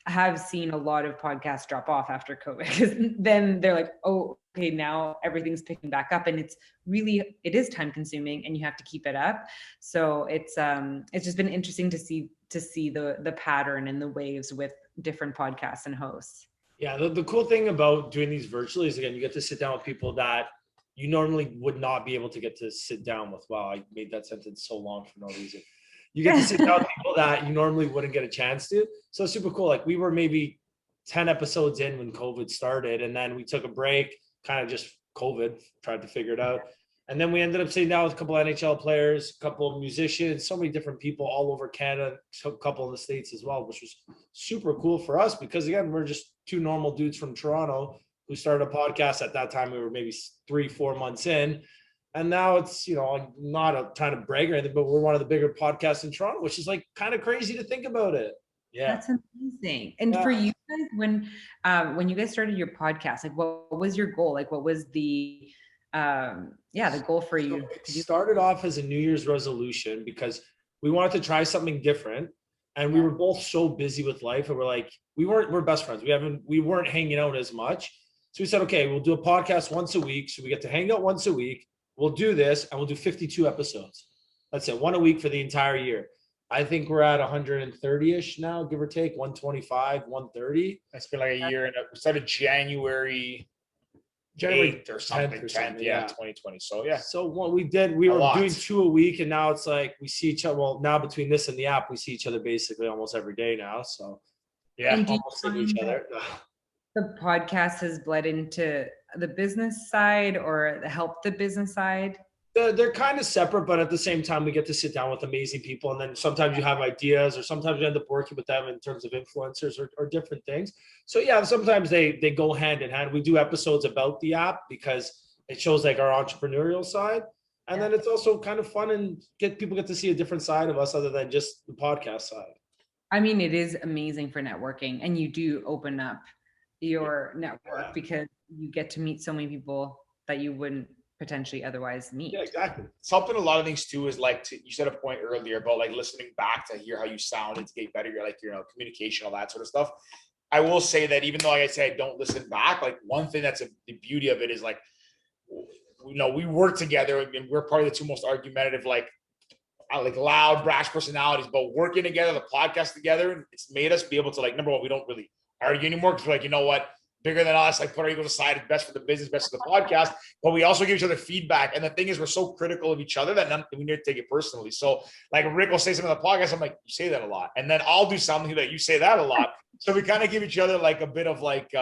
have seen a lot of podcasts drop off after COVID, because then they're like, oh, okay, now everything's picking back up, and it is time consuming, and you have to keep it up. So it's just been interesting to see the pattern and the waves with different podcasts and hosts. Yeah, the cool thing about doing these virtually is, again, you get to sit down with people that you normally would not be able to get to sit down with. Wow, I made that sentence so long for no reason. You get to sit down with people that you normally wouldn't get a chance to. So it's super cool. Like we were maybe 10 episodes in when COVID started, and then we took a break, kind of just COVID, tried to figure it out. And then we ended up sitting down with a couple of NHL players, a couple of musicians, so many different people all over Canada, a couple in the States as well, which was super cool for us because, again, we're just two normal dudes from Toronto who started a podcast. At that time, we were maybe 3-4 months in. And now it's, not trying to brag or anything, but we're one of the bigger podcasts in Toronto, which is like kind of crazy to think about it. Yeah. That's amazing. And for you guys, when you guys started your podcast, like what was your goal? Like what was the goal for you? So it started off as a New Year's resolution because we wanted to try something different. And we were both so busy with life, and we're best friends. We weren't hanging out as much. So we said, okay, we'll do a podcast once a week. So we get to hang out once a week. We'll do this, and we'll do 52 episodes. That's it, one a week for the entire year. I think we're at 130-ish now, give or take, 125, 130. It's been like a year, and we started January 8th or something, 10th, 2020. So yeah. So what we did, we were doing 2 a week, and now it's like we see each other. Well, now between this and the app, we see each other basically almost every day now. So yeah, almost seeing each other. The podcast has bled into the business side or helped the business side? They're kind of separate, but at the same time, we get to sit down with amazing people. And then sometimes you have ideas, or sometimes you end up working with them in terms of influencers or different things. So yeah, sometimes they go hand in hand. We do episodes about the app because it shows like our entrepreneurial side. And then it's also kind of fun, and people get to see a different side of us other than just the podcast side. I mean, it is amazing for networking, and you do open up your network because you get to meet so many people that you wouldn't potentially otherwise meet. Yeah, exactly. It's helping a lot of things too, is like you said a point earlier about like listening back to hear how you sound and to get better, communication, all that sort of stuff. I will say that even though, like I say, I don't listen back, like one thing that's the beauty of it is like, we work together, and we're probably the two most argumentative, like loud, brash personalities, but working together, the podcast together, it's made us be able to, like, number one, we don't really argue anymore because we're like, you know what, bigger than us, like put our egos aside, it's best for the business, best for the podcast, but we also give each other feedback. And the thing is, we're so critical of each other that we need to take it personally. So like Rick will say something on the podcast, I'm like, you say that a lot. And then I'll do something that you say that a lot. So we kind of give each other like a bit of like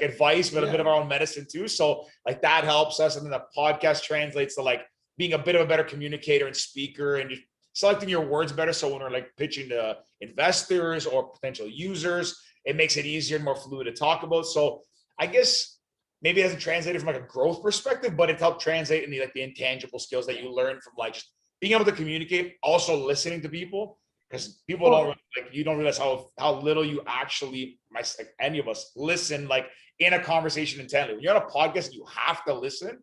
advice, but a bit of our own medicine too. So like that helps us. And then the podcast translates to like being a bit of a better communicator and speaker, and just selecting your words better. So when we're like pitching to investors or potential users, it makes it easier and more fluid to talk about. So I guess maybe it hasn't translated from like a growth perspective, but it's helped translate in the intangible skills that you learn from like just being able to communicate, also listening to people, because people you don't realize how little you actually, any of us, listen like in a conversation intently. When you're on a podcast and you have to listen,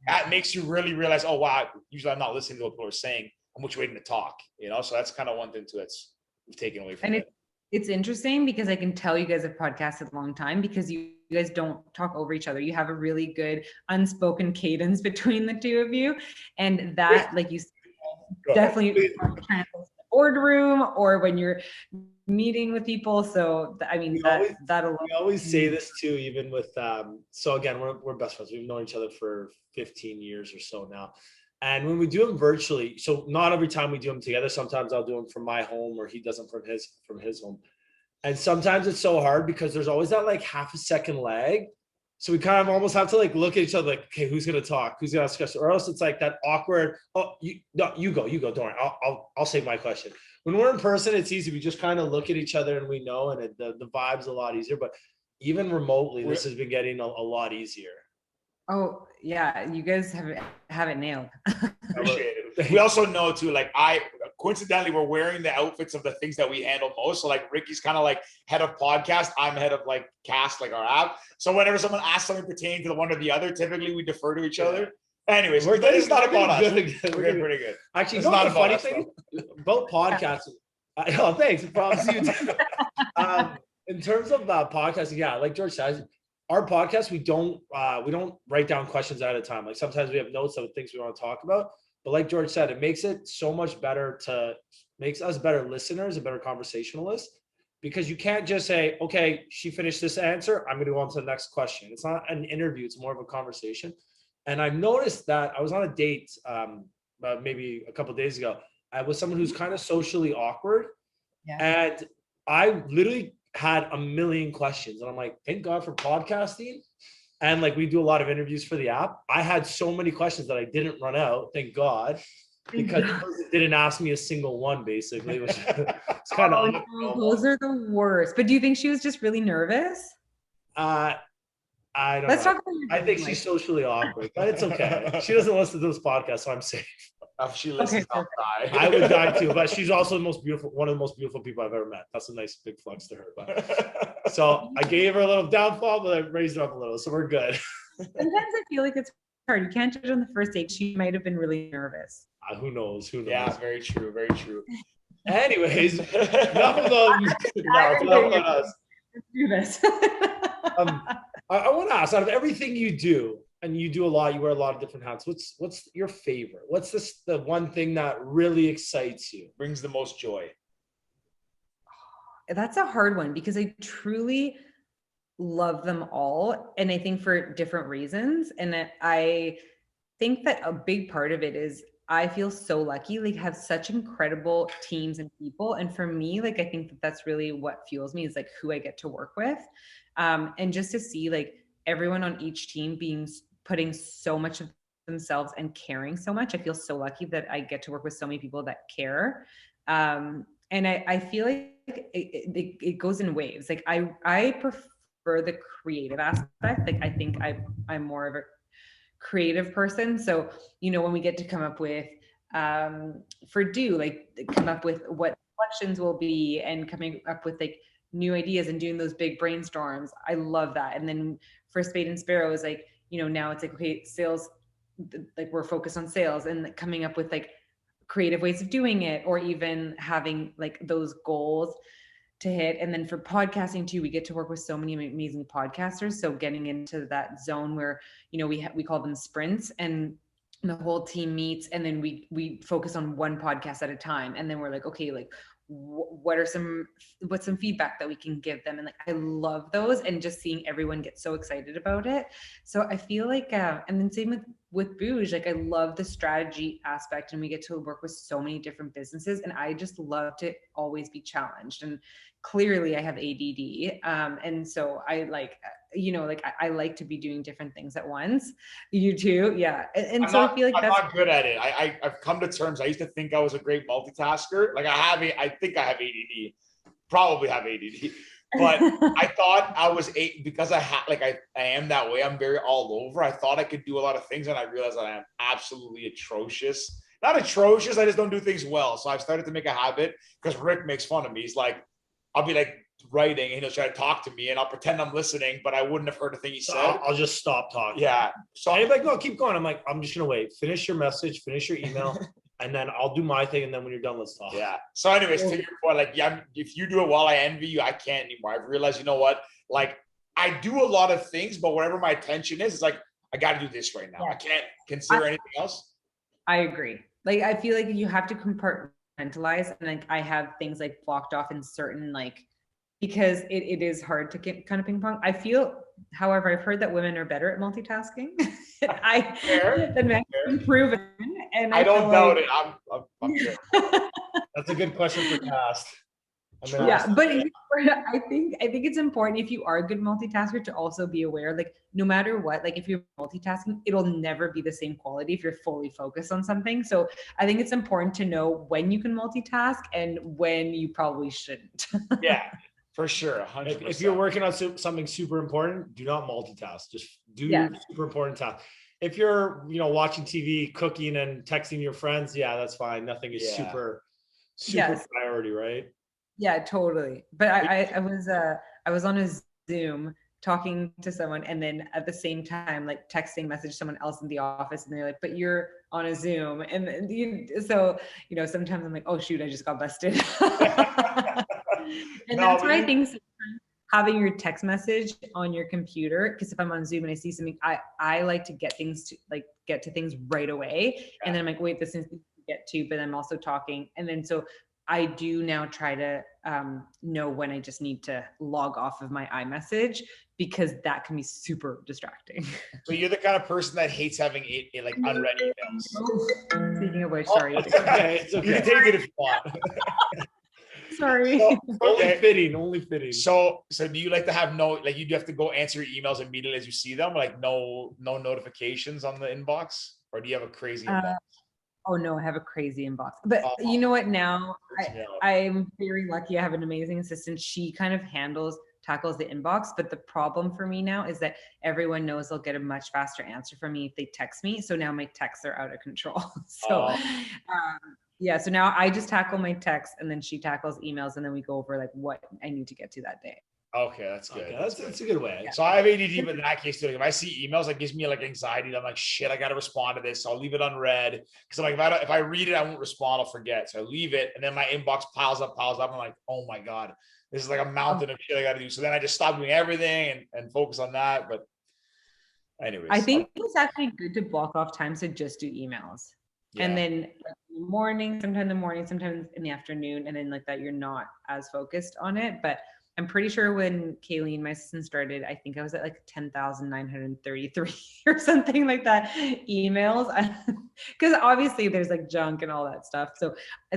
that makes you really realize, oh wow, usually I'm not listening to what people are saying. I'm just waiting to talk, So that's kind of one thing too that's we've taken away from it. It's interesting because I can tell you guys have podcasted a long time because you guys don't talk over each other. You have a really good unspoken cadence between the two of you. And that, like you said, definitely translates to the boardroom or when you're meeting with people. So, I mean, that alone. We always say this too, even with, so again, we're best friends. We've known each other for 15 years or so now. And when we do them virtually, so not every time we do them together, sometimes I'll do them from my home or he does them from his home. And sometimes it's so hard because there's always that like half a second lag. So we kind of almost have to like look at each other like, okay, who's gonna talk? Who's gonna ask questions? Or else it's like that awkward, oh, you go, don't worry, I'll save my question. When we're in person, it's easy. We just kind of look at each other and we know, and the vibe's a lot easier. But even remotely, this has been getting a lot easier. Oh yeah, you guys have it nailed. Appreciate it. We also know too, like coincidentally, we're wearing the outfits of the things that we handle most. So like Ricky's kind of like head of podcast, I'm head of like cast, like our app. So whenever someone asks something pertaining to the one or the other, typically we defer to each other. Anyways, it's not about us. We're getting pretty good. Actually, it's not a funny thing about podcasts. Oh, thanks. Props to you too. In terms of podcasting, yeah, like George says, our podcast, we don't write down questions at a time. Like sometimes we have notes of things we want to talk about, but like George said, it makes it so much better makes us better listeners and better conversationalists, because you can't just say, okay, she finished this answer, I'm going to go on to the next question. It's not an interview, it's more of a conversation. And I've noticed that I was on a date maybe a couple of days ago. I was someone who's kind of socially awkward, and I literally had a million questions, and I'm like, thank God for podcasting. And like we do a lot of interviews for the app. I had so many questions that I didn't run out, thank God, because it didn't ask me a single one, basically, which it's kind of those are the worst. But do you think she was just really nervous? I don't Let's know. talk about I think she's socially awkward, but it's okay. She doesn't listen to this podcast, so I'm safe. If she listens, I'll die. I would die too, but she's also one of the most beautiful people I've ever met. That's a nice big flex to her. But so I gave her a little downfall, but I raised her up a little, so we're good. Sometimes I feel like it's hard. You can't judge on the first date. She might have been really nervous. Who knows? Yeah, very true. Very true. Anyways, enough of those. Enough about us. Let's do this. I want to ask, out of everything you do, and you do a lot, you wear a lot of different hats, what's your favorite? What's the one thing that really excites you? Brings the most joy? That's a hard one, because I truly love them all. And I think for different reasons. And I think that a big part of it is I feel so lucky, like have such incredible teams and people. And for me, like, I think that that's really what fuels me, is like who I get to work with. And just to see like everyone on each team putting so much of themselves and caring so much. I feel so lucky that I get to work with so many people that care. And I feel like it goes in waves. Like I prefer the creative aspect. Like I think I'm more of a creative person. So, when we get to come up with come up with what collections will be, and coming up with like new ideas and doing those big brainstorms. I love that. And then for Spade and Sparrows, like, now it's like, okay, sales, like we're focused on sales and coming up with like creative ways of doing it, or even having like those goals to hit. And then for podcasting too, we get to work with so many amazing podcasters. So getting into that zone where, we call them sprints, and the whole team meets, and then we focus on one podcast at a time. And then we're like, okay, like what's some feedback that we can give them? And like, I love those, and just seeing everyone get so excited about it. So I feel like, and then same with Bouge, like I love the strategy aspect, and we get to work with so many different businesses, and I just love to always be challenged. And clearly I have ADD. And so I like, I like to be doing different things at once. You too? Yeah. And so I feel like I'm not good at it. I've come to terms. I used to think I was a great multitasker. Like I think I have ADD, probably have ADD, but I thought I was because I am that way. I'm very all over. I thought I could do a lot of things, and I realized that I am absolutely atrocious. Not atrocious. I just don't do things well. So I've started to make a habit, because Rick makes fun of me. He's like, I'll be like writing, and he'll try to talk to me, and I'll pretend I'm listening, but I wouldn't have heard a thing he said. I'll just stop talking. Yeah. So I'm like, no, keep going. I'm like, I'm just gonna wait. Finish your message, finish your email, and then I'll do my thing. And then when you're done, let's talk. Yeah. So anyways, to your point, like, yeah, if you do it well, I envy you. I can't anymore. I've realized, you know what? Like, I do a lot of things, but wherever my attention is, it's like, I got to do this right now. Yeah. I can't consider anything else. I agree. Like, I feel like you have to compartmentalize, and like I have things like blocked off in certain because it is hard to get kind of ping pong. I feel, however, I've heard that women are better at multitasking. That men can prove it. And I don't doubt it. I'm sure. That's a good question for cast. I'm gonna Yeah, ask- but I think it's important if you are a good multitasker to also be aware, like no matter what, like if you're multitasking, it'll never be the same quality if you're fully focused on something. So I think it's important to know when you can multitask and when you probably shouldn't. Yeah, for sure. 100%. if you're working on something super important, do not multitask. Just do Yeah. super important tasks. If you're, watching TV, cooking, and texting your friends, yeah, that's fine. Nothing is Yeah. super Yes. priority, right? Yeah, totally. But I was on a Zoom talking to someone and then at the same time like texting message someone else in the office and they're like, but you're on a Zoom. So sometimes I'm like, oh shoot, I just got busted. And that's why I think sometimes having your text message on your computer, because if I'm on Zoom and I see something, I like to get to things right away. And then I'm like, wait, this needs to get to, but I'm also talking. And then so I do now try to know when I just need to log off of my iMessage because that can be super distracting. So you're the kind of person that hates having like unread emails. Speaking of which, sorry. It's okay. It's You okay. can take it if you want. Sorry. So, Only fitting. So do you like to have you do have to go answer your emails immediately as you see them, like no notifications on the inbox, or do you have a crazy inbox? Oh no, I have a crazy inbox. But you know what? Now I'm very lucky. I have an amazing assistant. She kind of tackles the inbox. But the problem for me now is that everyone knows they'll get a much faster answer from me if they text me. So now my texts are out of control. So so now I just tackle my texts and then she tackles emails and then we go over like what I need to get to that day. Okay, that's good. Okay, that's a good way. So I have ADD, but in that case, if I see emails, that gives me like anxiety. I'm like, shit, I got to respond to this. So I'll leave it unread because I'm like, if I read it, I won't respond. I'll forget. So I leave it, and then my inbox piles up. I'm like, oh my god, this is like a mountain of shit I got to do. So then I just stop doing everything and focus on that. But anyways, I think it's actually good to block off time to just do emails. Yeah. And then like in the morning, sometimes in the afternoon, and then like that you're not as focused on it. But I'm pretty sure when Kayleen, my assistant, started, I think I was at like 10,933 or something like that emails. Because obviously there's like junk and all that stuff. So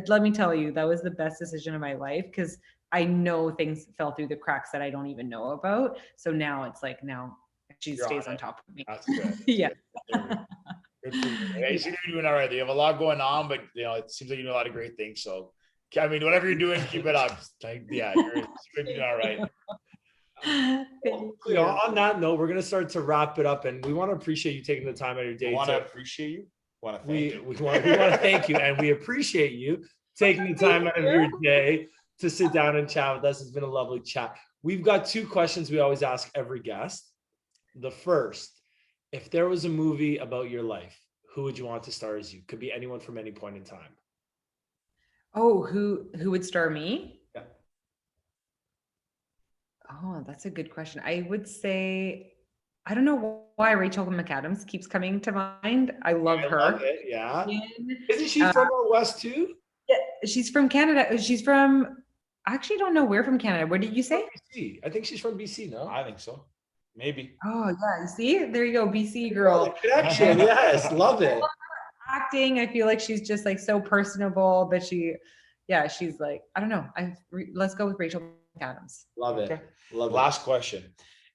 let me tell you, that was the best decision of my life because I know things fell through the cracks that I don't even know about. So now it's like, she stays on top of me. That's good. Yeah. Good for you. Yeah, you seem to be doing all right. You have a lot going on, but it seems like you do a lot of great things. So I mean, whatever you're doing, keep it up. Like, yeah, you're doing all right. Well, on that note, we're gonna start to wrap it up, and we want to appreciate you taking the time out of your day. I want to appreciate you. We want to thank you, and we appreciate you taking the time out of your day to sit down and chat with us. It's been a lovely chat. We've got 2 questions we always ask every guest. The first, if there was a movie about your life, who would you want to star as you? Could be anyone from any point in time. Oh, who would star me? Yeah. Oh, that's a good question. I would say, I don't know why Rachel McAdams keeps coming to mind. I love her. Love it, yeah. Isn't she from out west too? Yeah, she's from Canada. She's from, I actually don't know where from Canada. Where did you say? BC. I think she's from BC, no? I think so. Maybe. Oh, yeah. You see? There you go. BC girl. Connection. Yes. Love it. Acting. I feel like she's just like so personable, but she's like, I don't know. Let's go with Rachel McAdams. Love it. Okay. Love it. Last question.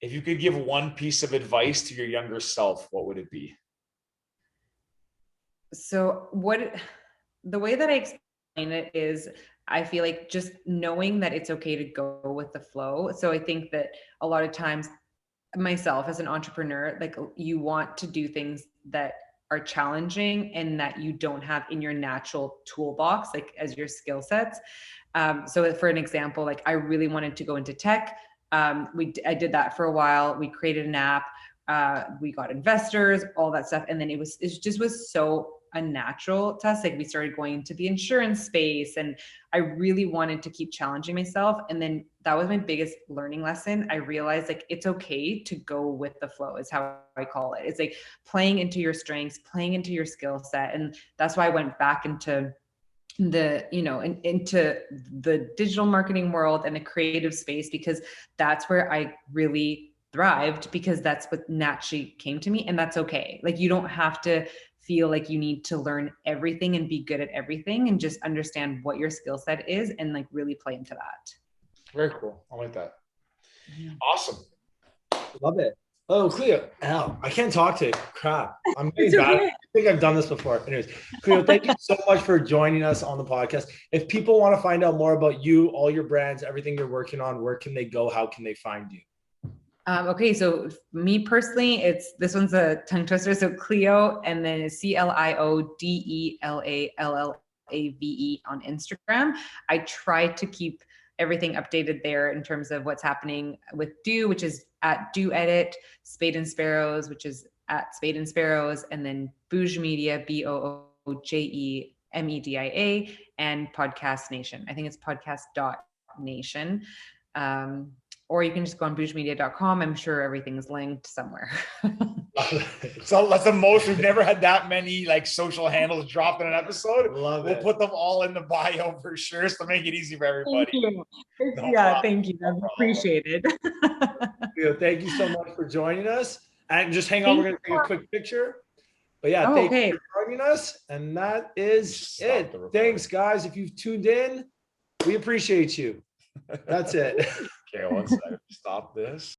If you could give one piece of advice to your younger self, what would it be? So the way that I explain it is I feel like just knowing that it's okay to go with the flow. So I think that a lot of times myself as an entrepreneur, like you want to do things that are challenging and that you don't have in your natural toolbox, like as your skill sets. So for an example, like I really wanted to go into tech. I did that for a while. We created an app. We got investors, all that stuff. And then it just was so unnatural to us. Like we started going into the insurance space and I really wanted to keep challenging myself. And then that was my biggest learning lesson. I realized like, it's okay to go with the flow is how I call it. It's like playing into your strengths, playing into your skill set. And that's why I went back into into the digital marketing world and the creative space, because that's where I really thrived, because that's what naturally came to me. And that's okay. Like you don't have to feel like you need to learn everything and be good at everything, and just understand what your skill set is and like really play into that. Very cool. I like that. Awesome. Love it. Oh, Cleo. Ow, I can't talk to you. Crap. I'm getting It's bad. okay. I think I've done this before. Anyways, Cleo, thank you so much for joining us on the podcast. If people want to find out more about you, all your brands, everything you're working on, where can they go? How can they find you? Okay, so me personally, this one's a tongue twister. So Cleo, and then it's CLIODELALLAVE on Instagram. I try to keep everything updated there in terms of what's happening with Do, which is at Do Edit, Spade and Sparrows, which is at Spade and Sparrows, and then Bouge Media, BOOJEMEDIA, and Podcast Nation. I think it's podcast.nation. Or you can just go on bougemedia.com. I'm sure everything's linked somewhere. So that's the most. We've never had that many like social handles dropped in an episode. Love We'll it. put them all in the bio for sure, so to make it easy for everybody. Thank you. No Yeah, problem. thank you. That's appreciated. Cleo, thank you so much for joining us. And just hang on, we're going to take a quick picture. But yeah, Oh, thank okay. you for joining us. And that is Stop it. the recording. Thanks, guys. If you've tuned in, we appreciate you. That's it. Okay, one second. Stop this.